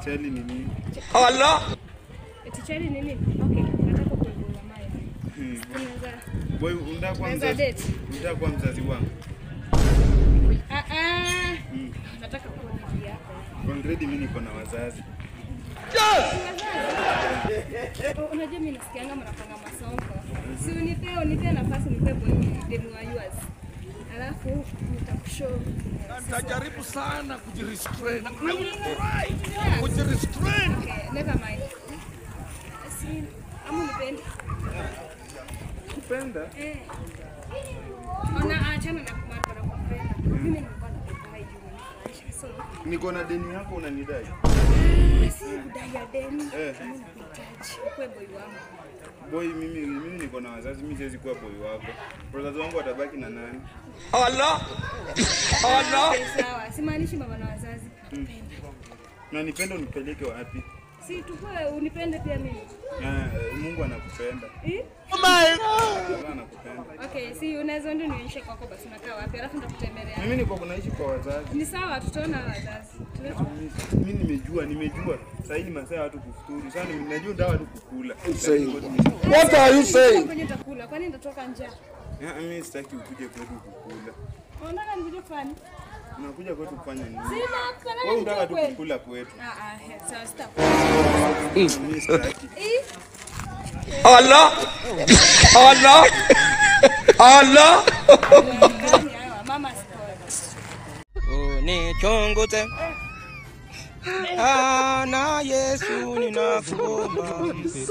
Cheli nini? Allah. Cheli nini? Okay, nataka kuongoza mai. Boy, unataka kwa mzazi wangu. Nataka kuongoza yako. Already mimi niko na wazazi. Unajua mimi nasikianga mnapanga masonko. Si unipe nafasi nipe boy demu wa yours. Alafu nitakushow. Nitajaribu sana kujirestrain. Kujirestrain. Okay, never mind. Si amu nipende. Kupenda? Ona achana na kumara kwa kupenda. Mimi nilikuwa nakudai juu. So, niko na deni yako unanidai. Si kudai ya deni. Mimi nakuhitaji. Kwa boy wangu. Boy, mimi niko na wazazi, mimi siwezi kuwa boy wako. Wazazi wangu watabaki na nani? Allah. Allah. Sawa, simaanishi baba na wazazi. Na nipende unipeleke wapi? Si tukue unipende pia mimi. Mungu anakupenda. Oh my God. Anakupenda. Okay, si unaweza ndio nionyeshe kwako basi unakaa wapi? Alafu nitakutembelea. Mimi niko kunaishi kwa wazazi. Ni sawa, tutaona wazazi. Mimi nimejua. Sasa hivi masaa watu kufuturu. Sasa ninajua ndio watu kukula. What are you saying? Kwenye utakula, kwani nitatoka njaa? Mimi sitaki ukuje kwetu kukula. Unataka nikuje kufanya? Unakuja kwetu kufanya nini? Sina, wewe unataka tu kukula kwetu. Sawa, stop. Mimi sitaki. Allah. Allah. Allah. Mama spoil. Unichunguze. Na Yesu ninakuomba.